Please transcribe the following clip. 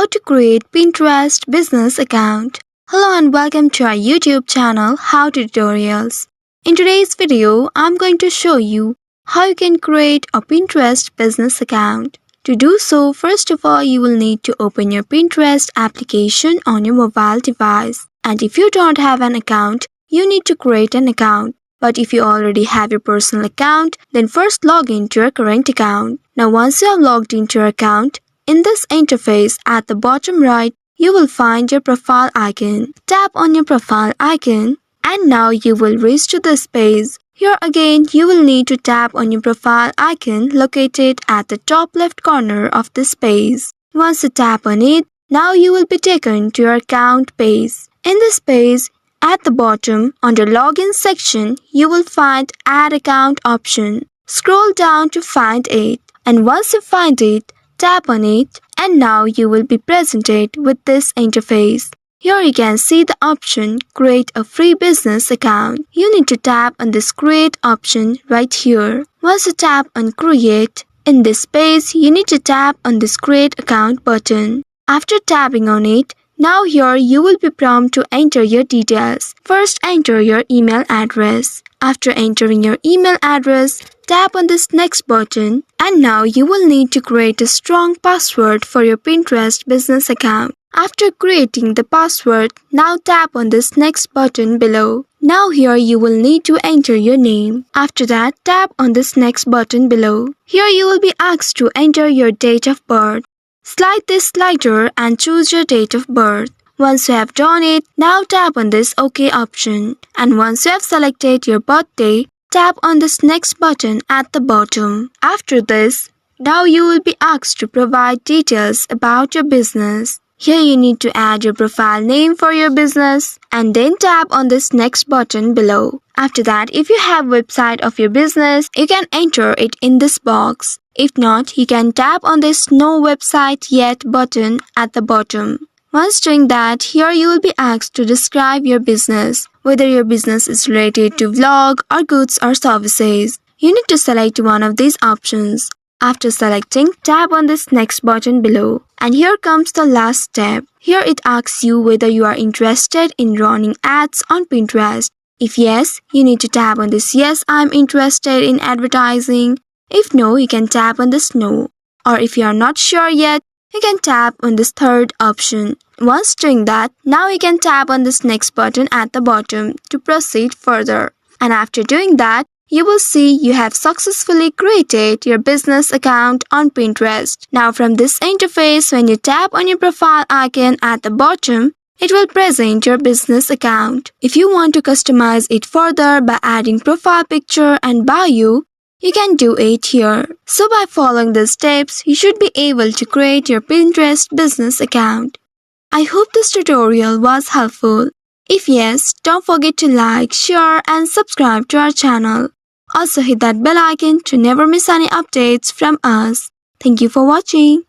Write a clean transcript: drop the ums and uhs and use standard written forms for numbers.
How to create Pinterest business account. Hello and welcome to our YouTube channel How to Tutorials. In today's video, I'm going to show you how you can create a Pinterest business account. To do so, first of all, you will need to open your Pinterest application on your mobile device. And if you don't have an account, you need to create an account. But if you already have your personal account, then first log into your current account. Now once you have logged into your account, in this interface at the bottom right, you will find your profile icon. Tap on your profile icon and now you will reach to this page. Here again, you will need to tap on your profile icon located at the top left corner of this page. Once you tap on it, now you will be taken to your account page. In this page, at the bottom, under Login section, you will find Add Account option. Scroll down to find it, and once you find it, tap on it, and now you will be presented with this interface. Here you can see the option Create a free business account. You need to tap on this Create option right here. Once you tap on Create, in this page, you need to tap on this Create Account button. After tapping on it, now here you will be prompted to enter your details. First enter your email address. After entering your email address, tap on this next button and now you will need to create a strong password for your Pinterest business account. After creating the password, now tap on this next button below. Now here you will need to enter your name. After that, tap on this next button below. Here you will be asked to enter your date of birth. Slide this slider and choose your date of birth. Once you have done it, now tap on this OK option. And once you have selected your birthday, tap on this next button at the bottom. After this, now you will be asked to provide details about your business. Here you need to add your profile name for your business and then tap on this next button below. After that, if you have website of your business, you can enter it in this box. If not, you can tap on this No Website Yet button at the bottom. Once doing that, here you will be asked to describe your business, whether your business is related to vlog or goods or services. You need to select one of these options. After selecting, tap on this next button below. And here comes the last step. Here it asks you whether you are interested in running ads on Pinterest. If yes, you need to tap on this Yes, I'm interested in advertising. If no, you can tap on this No. Or if you are not sure yet, you can tap on this third option. Once doing that, now you can tap on this next button at the bottom to proceed further. And after doing that, you will see you have successfully created your business account on Pinterest. Now from this interface, when you tap on your profile icon at the bottom, it will present your business account. If you want to customize it further by adding profile picture and bio, you can do it here. So by following these steps, you should be able to create your Pinterest business account. I hope this tutorial was helpful. If yes, don't forget to like, share and subscribe to our channel. Also hit that bell icon to never miss any updates from us. Thank you for watching.